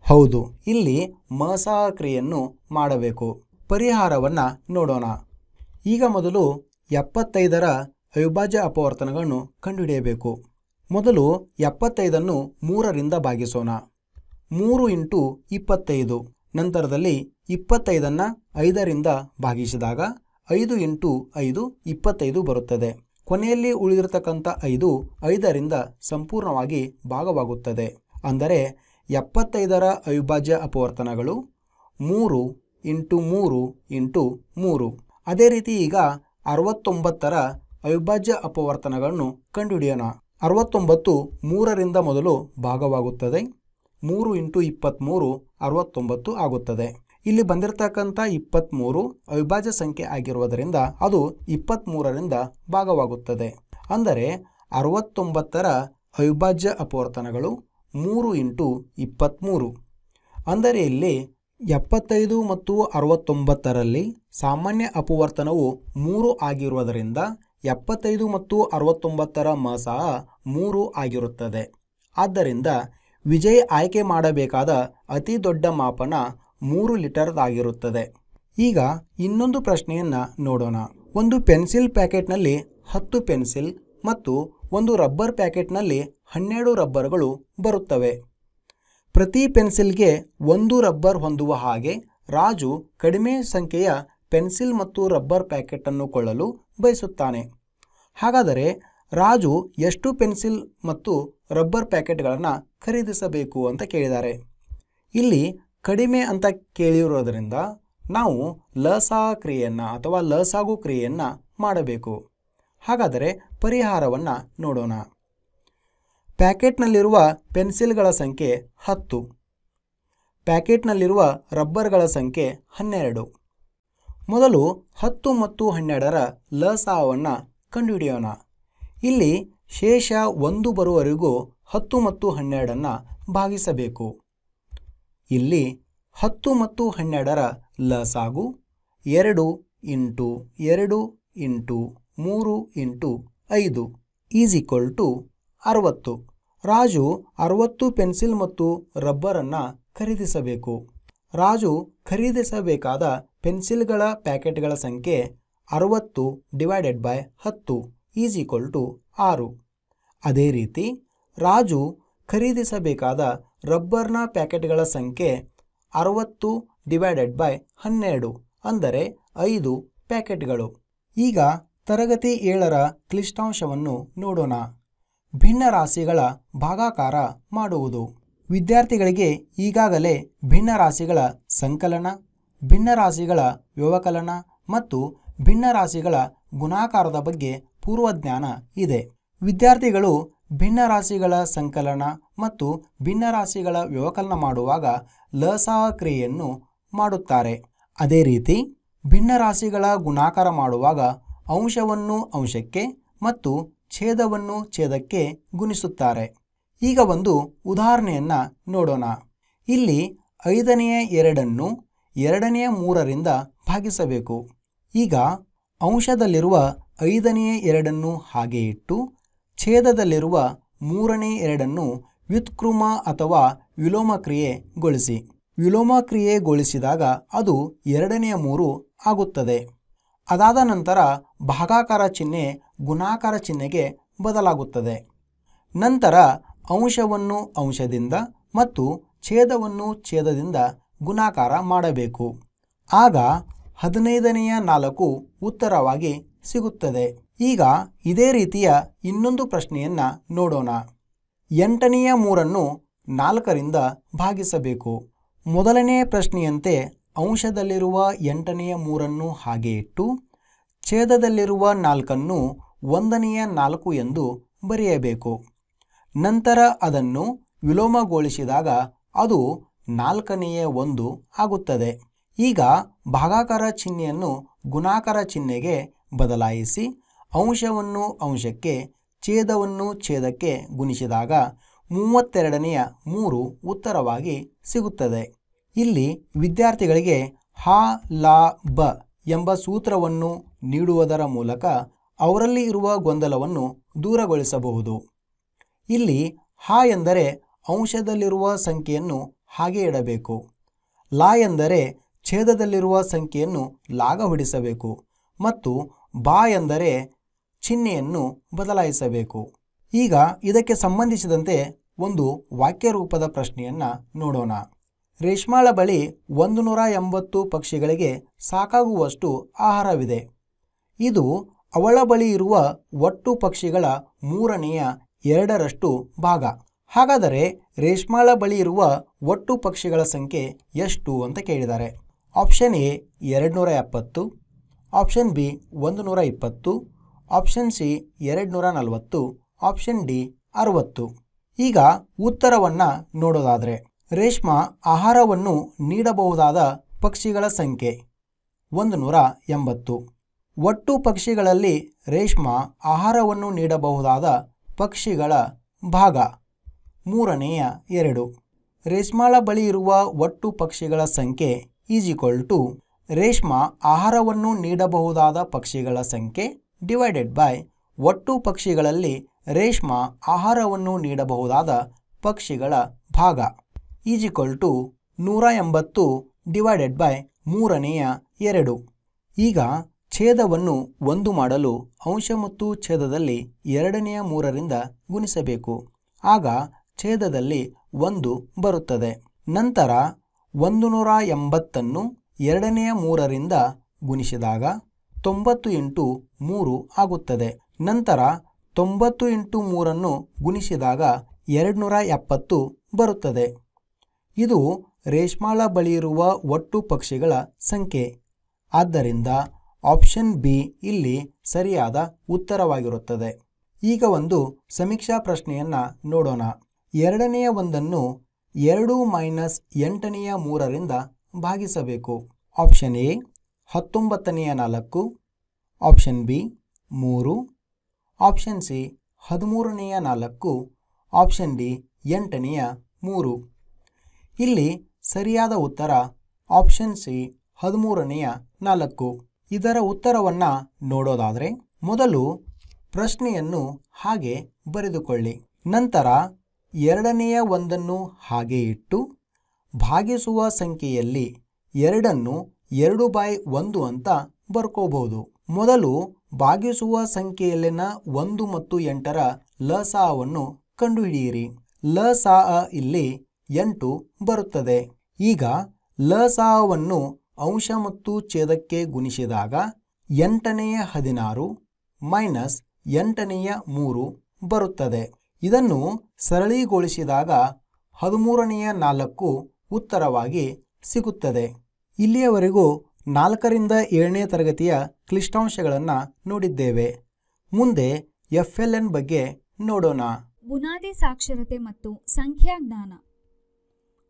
ಹೌದು, ಇಲ್ಲಿ ಮಸಾ ಕ್ರಿಯೆಯನ್ನು ಮಾಡಬೇಕು. ಪರಿಹಾರವನ್ನು ನೋಡೋಣ. ಈಗ ಮೊದಲು 75ರ ಅವಿಭಾಜ್ಯ ಅಪವರ್ತನಗಳನ್ನು ಕಂಡುಹಿಡಿಯಬೇಕು. ಮೊದಲು 75ಅನ್ನು 3ರಿಂದ ಭಾಗಿಸೋಣ. 3 × 25. ನಂತರದಲ್ಲಿ 25ಅನ್ನು 5ರಿಂದ ಭಾಗಿಸಿದಾಗ 5 × 5 25 ಬರುತ್ತದೆ. ಕೊನೆಯಲ್ಲಿ ಉಳಿದಿರತಕ್ಕಂಥ 5ರಿಂದ ಸಂಪೂರ್ಣವಾಗಿ ಭಾಗವಾಗುತ್ತದೆ. ಅಂದರೆ 75ರ ಅವಿಭಾಜ್ಯ ಅಪವರ್ತನಗಳು 3 × 3 × 3. ಅದೇ ರೀತಿ ಈಗ 69ರ ಅವಿಭಾಜ್ಯ ಅಪವರ್ತನಗಳನ್ನು ಕಂಡುಹಿಡಿಯೋಣ. 69 3ರಿಂದ ಮೊದಲು ಭಾಗವಾಗುತ್ತದೆ. 3 × 23 69 ಆಗುತ್ತದೆ. ಇಲ್ಲಿ ಬಂದಿರತಕ್ಕಂಥ 23 ಅವಿಭಾಜ್ಯ ಸಂಖ್ಯೆ ಆಗಿರುವುದರಿಂದ ಅದು 23ರಿಂದ ಭಾಗವಾಗುತ್ತದೆ. ಅಂದರೆ 69ರ ಅವಿಭಾಜ್ಯ ಅಪವರ್ತನಗಳು 3 × 23. ಅಂದರೆ ಇಲ್ಲಿ 75 ಮತ್ತು 69ರಲ್ಲಿ ಸಾಮಾನ್ಯ ಅಪವರ್ತನವು 3 ಆಗಿರುವುದರಿಂದ 75 ಮತ್ತು 69ರ ಮಸಾ 3 ಆಗಿರುತ್ತದೆ. ಆದ್ದರಿಂದ ವಿಜಯ್ ಆಯ್ಕೆ ಮಾಡಬೇಕಾದ ಅತಿ ದೊಡ್ಡ ಮಾಪನ 3 ಲೀಟರ್ದಾಗಿರುತ್ತದೆ. ಈಗ ಇನ್ನೊಂದು ಪ್ರಶ್ನೆಯನ್ನು ನೋಡೋಣ. ಒಂದು ಪೆನ್ಸಿಲ್ ಪ್ಯಾಕೆಟ್ನಲ್ಲಿ 10 ಪೆನ್ಸಿಲ್ ಮತ್ತು ಒಂದು ರಬ್ಬರ್ ಪ್ಯಾಕೆಟ್ನಲ್ಲಿ 12 ರಬ್ಬರ್ಗಳು ಬರುತ್ತವೆ. ಪ್ರತಿ ಪೆನ್ಸಿಲ್ಗೆ 1 ರಬ್ಬರ್ ಹೊಂದುವ ಹಾಗೆ ರಾಜು ಕಡಿಮೆ ಸಂಖ್ಯೆಯ ಪೆನ್ಸಿಲ್ ಮತ್ತು ರಬ್ಬರ್ ಪ್ಯಾಕೆಟನ್ನು ಕೊಳ್ಳಲು ಬಯಸುತ್ತಾನೆ. ಹಾಗಾದರೆ ರಾಜು ಎಷ್ಟು ಪೆನ್ಸಿಲ್ ಮತ್ತು ರಬ್ಬರ್ ಪ್ಯಾಕೆಟ್ಗಳನ್ನು ಖರೀದಿಸಬೇಕು ಅಂತ ಕೇಳಿದ್ದಾರೆ. ಇಲ್ಲಿ ಕಡಿಮೆ ಅಂತ ಕೇಳಿರೋದರಿಂದ ನಾವು ಲಸಾ ಕ್ರಿಯೆಯನ್ನು ಅಥವಾ ಲಸಾಗು ಕ್ರಿಯೆಯನ್ನು ಮಾಡಬೇಕು. ಹಾಗಾದರೆ ಪರಿಹಾರವನ್ನು ನೋಡೋಣ. ಪ್ಯಾಕೆಟ್ನಲ್ಲಿರುವ ಪೆನ್ಸಿಲ್ಗಳ ಸಂಖ್ಯೆ 10, ಪ್ಯಾಕೆಟ್ನಲ್ಲಿರುವ ರಬ್ಬರ್ಗಳ ಸಂಖ್ಯೆ 12. ಮೊದಲು 10 ಮತ್ತು 12ರ ಲಸಾವನ್ನು ಕಂಡುಹಿಡಿಯೋಣ. ಇಲ್ಲಿ ಶೇಷ 1 ಬರುವವರೆಗೂ 10 ಮತ್ತು 12ಅನ್ನು ಭಾಗಿಸಬೇಕು. ಇಲ್ಲಿ 10 ಮತ್ತು 12ರ ಲಸಾಗು 2 × 2 × 3 × 5 = 60. ರಾಜು 60 ಪೆನ್ಸಿಲ್ ಮತ್ತು ರಬ್ಬರನ್ನು ಖರೀದಿಸಬೇಕು. ರಾಜು ಖರೀದಿಸಬೇಕಾದ ಪೆನ್ಸಿಲ್ಗಳ ಪ್ಯಾಕೆಟ್ಗಳ ಸಂಖ್ಯೆ 60 / 10 = 6. ಅದೇ ರೀತಿ ರಾಜು ಖರೀದಿಸಬೇಕಾದ ರಬ್ಬರ್ನ ಪ್ಯಾಕೆಟ್ಗಳ ಸಂಖ್ಯೆ 60 / 12 ಅಂದರೆ 5 ಪ್ಯಾಕೆಟ್ಗಳು. ಈಗ ತರಗತಿ 7ರ ಕ್ಲಿಷ್ಟಾಂಶವನ್ನು ನೋಡೋಣ. ಭಿನ್ನರಾಶಿಗಳ ಭಾಗಾಕಾರ ಮಾಡುವುದು. ವಿದ್ಯಾರ್ಥಿಗಳಿಗೆ ಈಗಾಗಲೇ ಭಿನ್ನರಾಶಿಗಳ ಸಂಕಲನ, ಭಿನ್ನರಾಶಿಗಳ ವ್ಯವಕಲನ ಮತ್ತು ಭಿನ್ನರಾಶಿಗಳ ಗುಣಾಕಾರದ ಬಗ್ಗೆ ಪೂರ್ವಜ್ಞಾನ ಇದೆ. ವಿದ್ಯಾರ್ಥಿಗಳು ಭಿನ್ನರಾಶಿಗಳ ಸಂಕಲನ ಮತ್ತು ಭಿನ್ನರಾಶಿಗಳ ವ್ಯವಕಲನ ಮಾಡುವಾಗ ಲಸಾ ಕ್ರಿಯೆಯನ್ನು ಮಾಡುತ್ತಾರೆ. ಅದೇ ರೀತಿ ಭಿನ್ನರಾಶಿಗಳ ಗುಣಾಕಾರ ಮಾಡುವಾಗ ಅಂಶವನ್ನು ಅಂಶಕ್ಕೆ ಮತ್ತು ಛೇದವನ್ನು ಛೇದಕ್ಕೆ ಗುಣಿಸುತ್ತಾರೆ. ಈಗ ಒಂದು ಉದಾಹರಣೆಯನ್ನು ನೋಡೋಣ. ಇಲ್ಲಿ 5ನೇ 2ಅನ್ನು 2ನೇ 3ರಿಂದ ಭಾಗಿಸಬೇಕು. ಈಗ ಅಂಶದಲ್ಲಿರುವ 5ನೇ 2ಅನ್ನು ಹಾಗೆ ಇಟ್ಟು ಛೇದದಲ್ಲಿರುವ 3ನೇ 2ಅನ್ನು ವ್ಯುತ್ಕ್ರಮ ಅಥವಾ ವಿಲೋಮ ಕ್ರಿಯೆಗೊಳಿಸಿ. ವಿಲೋಮ ಕ್ರಿಯೆಗೊಳಿಸಿದಾಗ ಅದು 2ನೇ 3 ಆಗುತ್ತದೆ. ಅದಾದ ನಂತರ ಭಾಗಾಕಾರ ಚಿಹ್ನೆ ಗುಣಾಕಾರ ಚಿಹ್ನೆಗೆ ಬದಲಾಗುತ್ತದೆ. ನಂತರ ಅಂಶವನ್ನು ಅಂಶದಿಂದ ಮತ್ತು ಛೇದವನ್ನು ಛೇದದಿಂದ ಗುಣಾಕಾರ ಮಾಡಬೇಕು. ಆಗ 15ನೇ 4 ಉತ್ತರವಾಗಿ ಸಿಗುತ್ತದೆ. ಈಗ ಇದೇ ರೀತಿಯ ಇನ್ನೊಂದು ಪ್ರಶ್ನೆಯನ್ನು ನೋಡೋಣ. 8ನೇ 3ಅನ್ನು 4ರಿಂದ ಭಾಗಿಸಬೇಕು. ಮೊದಲನೇ ಪ್ರಶ್ನೆಯಂತೆ ಅಂಶದಲ್ಲಿರುವ 8ನೇ 3ಅನ್ನು ಹಾಗೆ ಇಟ್ಟು ಛೇದದಲ್ಲಿರುವ 4ಅನ್ನು 1ನೇ 4 ಎಂದು ಬರೆಯಬೇಕು. ನಂತರ ಅದನ್ನು ವಿಲೋಮಗೊಳಿಸಿದಾಗ ಅದು 4ನೇ 1 ಆಗುತ್ತದೆ. ಈಗ ಭಾಗಾಕಾರ ಚಿಹ್ನೆಯನ್ನು ಗುಣಾಕಾರ ಚಿಹ್ನೆಗೆ ಬದಲಾಯಿಸಿ ಅಂಶವನ್ನು ಅಂಶಕ್ಕೆ ಛೇದವನ್ನು ಛೇದಕ್ಕೆ ಗುಣಿಸಿದಾಗ 32ನೇ 3 ಉತ್ತರವಾಗಿ ಸಿಗುತ್ತದೆ. ಇಲ್ಲಿ ವಿದ್ಯಾರ್ಥಿಗಳಿಗೆ ಹ ಲ ಬ ಎಂಬ ಸೂತ್ರವನ್ನು ನೀಡುವುದರ ಮೂಲಕ ಅವರಲ್ಲಿ ಇರುವ ಗೊಂದಲವನ್ನು ದೂರಗೊಳಿಸಬಹುದು. ಇಲ್ಲಿ ಹ ಎಂದರೆ ಅಂಶದಲ್ಲಿರುವ ಸಂಖ್ಯೆಯನ್ನು ಹಾಗೆ ಇಡಬೇಕು. ಲ ಎಂದರೆ ಛೇದದಲ್ಲಿರುವ ಸಂಖ್ಯೆಯನ್ನು ಲಾಗ ಹೊಡಿಸಬೇಕು ಮತ್ತು ಬ ಎಂದರೆ ಚಿಹ್ನೆಯನ್ನು ಬದಲಾಯಿಸಬೇಕು. ಈಗ ಇದಕ್ಕೆ ಸಂಬಂಧಿಸಿದಂತೆ ಒಂದು ವಾಕ್ಯ ರೂಪದ ಪ್ರಶ್ನೆಯನ್ನು ನೋಡೋಣ. ರೇಷ್ಮಾಳ ಬಳಿ 180 ಪಕ್ಷಿಗಳಿಗೆ ಸಾಕಾಗುವಷ್ಟು ಆಹಾರವಿದೆ. ಇದು ಅವಳ ಬಳಿ ಇರುವ ಒಟ್ಟು ಪಕ್ಷಿಗಳ 2/3 ಭಾಗ. ಹಾಗಾದರೆ ರೇಷ್ಮಾಳ ಬಳಿ ಇರುವ ಒಟ್ಟು ಪಕ್ಷಿಗಳ ಸಂಖ್ಯೆ ಎಷ್ಟು ಅಂತ ಕೇಳಿದ್ದಾರೆ. Option A 270, option B 120, option C 240, option D 60. ಈಗ ಉತ್ತರವನ್ನು ನೋಡೋದಾದರೆ ರೇಷ್ಮಾ ಆಹಾರವನ್ನು ನೀಡಬಹುದಾದ ಪಕ್ಷಿಗಳ ಸಂಖ್ಯೆ 180. ಒಟ್ಟು ಪಕ್ಷಿಗಳಲ್ಲಿ ರೇಷ್ಮಾ ಆಹಾರವನ್ನು ನೀಡಬಹುದಾದ ಪಕ್ಷಿಗಳ ಭಾಗ 3/2. ರೇಷ್ಮಾಳ ಬಳಿ ಇರುವ ಒಟ್ಟು ಪಕ್ಷಿಗಳ ಸಂಖ್ಯೆ = ರೇಷ್ಮಾ ಆಹಾರವನ್ನು ನೀಡಬಹುದಾದ ಪಕ್ಷಿಗಳ ಸಂಖ್ಯೆ ಡಿವೈಡೆಡ್ ಬೈ ಒಟ್ಟು ಪಕ್ಷಿಗಳಲ್ಲಿ ರೇಷ್ಮಾ ಆಹಾರವನ್ನು ನೀಡಬಹುದಾದ ಪಕ್ಷಿಗಳ ಭಾಗ = 180 ಡಿವೈಡೆಡ್ ಬೈ 3/2. ಈಗ ಛೇದವನ್ನು 1 ಮಾಡಲು ಅಂಶ ಮತ್ತು ಛೇದದಲ್ಲಿ 2/3ರಿಂದ ಗುಣಿಸಬೇಕು. ಆಗ ಛೇದದಲ್ಲಿ 1 ಬರುತ್ತದೆ. ನಂತರ 180ಅನ್ನು 2/3ರಿಂದ ಗುಣಿಸಿದಾಗ 90 × 3 ಆಗುತ್ತದೆ. ನಂತರ 90 × 3 ಗುಣಿಸಿದಾಗ 270 ಬರುತ್ತದೆ. ಇದು ರೇಷ್ಮಾಳ ಬಳಿ ಇರುವ ಒಟ್ಟು ಪಕ್ಷಿಗಳ ಸಂಖ್ಯೆ. ಆದ್ದರಿಂದ ಆಪ್ಷನ್ ಬಿ ಇಲ್ಲಿ ಸರಿಯಾದ ಉತ್ತರವಾಗಿರುತ್ತದೆ. ಈಗ ಒಂದು ಸಮೀಕ್ಷಾ ಪ್ರಶ್ನೆಯನ್ನು ನೋಡೋಣ. 2ನೇ 1ಅನ್ನು 2 - 8ನೇ 3ರಿಂದ ಭಾಗಿಸಬೇಕು. ಆಪ್ಷನ್ ಎ 19ನೇ 4, ಆಪ್ಷನ್ ಬಿ 3, ಆಪ್ಷನ್ ಸಿ 13ನೇ 4, ಆಪ್ಷನ್ ಡಿ 8ನೇ 3. ಇಲ್ಲಿ ಸರಿಯಾದ ಉತ್ತರ ಆಪ್ಷನ್ ಸಿ 13ನೇ 4. ಇದರ ಉತ್ತರವನ್ನು ನೋಡೋದಾದರೆ ಮೊದಲು ಪ್ರಶ್ನೆಯನ್ನು ಹಾಗೆ ಬರೆದುಕೊಳ್ಳಿ. ನಂತರ 2ನೇ 1ಅನ್ನು ಹಾಗೆ ಇಟ್ಟು ಭಾಗಿಸುವ ಸಂಖ್ಯೆಯಲ್ಲಿ 2ಅನ್ನು 2/1 ಅಂತ ಬರ್ಕೋಬಹುದು. ಮೊದಲು ಭಾಗಿಸುವ ಸಂಖ್ಯೆಯಲ್ಲಿನ 1 ಮತ್ತು 8ರ ಲಸಾಅವನ್ನು ಕಂಡುಹಿಡಿಯಿರಿ. ಲಸಾಅ ಇಲ್ಲಿ 8 ಬರುತ್ತದೆ. ಈಗ ಲಸಾಅವನ್ನು ಅಂಶ ಮತ್ತು ಛೇದಕ್ಕೆ ಗುಣಿಸಿದಾಗ 8ನೇ 16 ಮೈನಸ್ 8ನೇ 3 ಬರುತ್ತದೆ. ಇದನ್ನು ಸರಳೀಗೊಳಿಸಿದಾಗ 13ನೇ 4 ಉತ್ತರವಾಗಿ ಸಿಗುತ್ತದೆ. ಇಲ್ಲಿಯವರೆಗೂ 4ರಿಂದ 7ನೇ ತರಗತಿಯ ಕ್ಲಿಷ್ಟಾಂಶಗಳನ್ನು ನೋಡಿದ್ದೇವೆ. ಮುಂದೆ FLN ಬಗ್ಗೆ ನೋಡೋಣ. ಬುನಾದಿ ಸಾಕ್ಷರತೆ ಮತ್ತು ಸಂಖ್ಯಾಜ್ಞಾನ.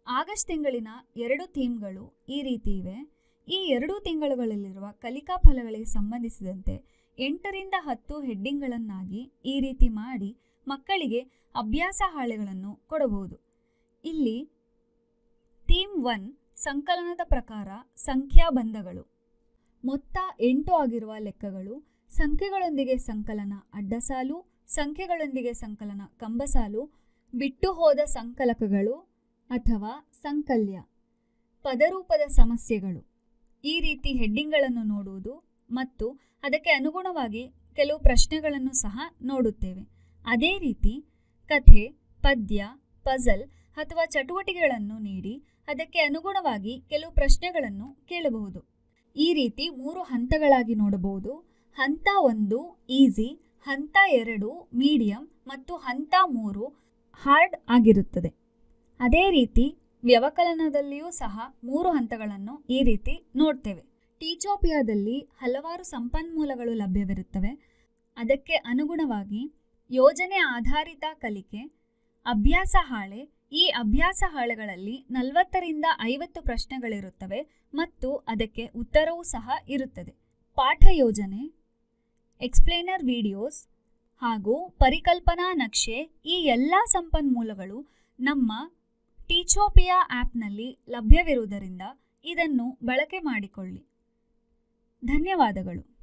ಆಗಸ್ಟ್ ತಿಂಗಳಿನ 2 ಥೀಮ್ಗಳು ಈ ರೀತಿ ಇವೆ. ಈ 2 ತಿಂಗಳುಗಳಲ್ಲಿರುವ ಕಲಿಕಾ ಫಲಗಳಿಗೆ ಸಂಬಂಧಿಸಿದಂತೆ 8ರಿಂದ 10 ಹೆಡ್ಡಿಂಗ್ಗಳನ್ನಾಗಿ ಈ ರೀತಿ ಮಾಡಿ ಮಕ್ಕಳಿಗೆ ಅಭ್ಯಾಸ ಹಾಳೆಗಳನ್ನು ಕೊಡಬಹುದು. ಇಲ್ಲಿ ಥೀಮ್ 1 ಸಂಕಲನದ ಪ್ರಕಾರ ಸಂಖ್ಯಾಬಂಧಗಳು. ಮೊತ್ತ 8 ಆಗಿರುವ ಲೆಕ್ಕಗಳು, ಸಂಖ್ಯೆಗಳೊಂದಿಗೆ ಸಂಕಲನ ಅಡ್ಡಸಾಲು, ಸಂಖ್ಯೆಗಳೊಂದಿಗೆ ಸಂಕಲನ ಕಂಬಸಾಲು, ಬಿಟ್ಟು ಹೋದ ಸಂಕಲಕಗಳು ಅಥವಾ ಸಂಕಲ್ಯ, ಪದರೂಪದ ಸಮಸ್ಯೆಗಳು, ಈ ರೀತಿ ಹೆಡ್ಡಿಂಗ್ಗಳನ್ನು ನೋಡುವುದು ಮತ್ತು ಅದಕ್ಕೆ ಅನುಗುಣವಾಗಿ ಕೆಲವು ಪ್ರಶ್ನೆಗಳನ್ನು ಸಹ ನೋಡುತ್ತೇವೆ. ಅದೇ ರೀತಿ ಕಥೆ, ಪದ್ಯ, ಪಜಲ್ ಅಥವಾ ಚಟುವಟಿಕೆಗಳನ್ನು ನೀಡಿ ಅದಕ್ಕೆ ಅನುಗುಣವಾಗಿ ಕೆಲವು ಪ್ರಶ್ನೆಗಳನ್ನು ಕೇಳಬಹುದು. ಈ ರೀತಿ 3 ಹಂತಗಳಾಗಿ ನೋಡಬಹುದು. ಹಂತ 1 ಈಸಿ, ಹಂತ 2 ಮೀಡಿಯಂ ಮತ್ತು ಹಂತ 3 ಹಾರ್ಡ್ ಆಗಿರುತ್ತದೆ. ಅದೇ ರೀತಿ ವ್ಯವಕಲನದಲ್ಲಿಯೂ ಸಹ 3 ಹಂತಗಳನ್ನು ಈ ರೀತಿ ನೋಡ್ತೇವೆ. ಟೀಚೋಪಿಯಾದಲ್ಲಿ ಹಲವಾರು ಸಂಪನ್ಮೂಲಗಳು ಲಭ್ಯವಿರುತ್ತವೆ. ಅದಕ್ಕೆ ಅನುಗುಣವಾಗಿ ಯೋಜನೆ ಆಧಾರಿತ ಕಲಿಕೆ, ಅಭ್ಯಾಸ ಹಾಳೆ. ಈ ಅಭ್ಯಾಸ ಹಾಳೆಗಳಲ್ಲಿ 40ರಿಂದ 50 ಪ್ರಶ್ನೆಗಳಿರುತ್ತವೆ ಮತ್ತು ಅದಕ್ಕೆ ಉತ್ತರವೂ ಸಹ ಇರುತ್ತದೆ. ಪಾಠ ಯೋಜನೆ, ಎಕ್ಸ್ಪ್ಲೇನರ್ ವಿಡಿಯೋಸ್ ಹಾಗೂ ಪರಿಕಲ್ಪನಾ ನಕ್ಷೆ, ಈ ಎಲ್ಲ ಸಂಪನ್ಮೂಲಗಳು ನಮ್ಮ ಟೀಚೋಪಿಯಾ ಆ್ಯಪ್ನಲ್ಲಿ ಲಭ್ಯವಿರುವುದರಿಂದ ಇದನ್ನು ಬಳಕೆ ಮಾಡಿಕೊಳ್ಳಿ. ಧನ್ಯವಾದಗಳು.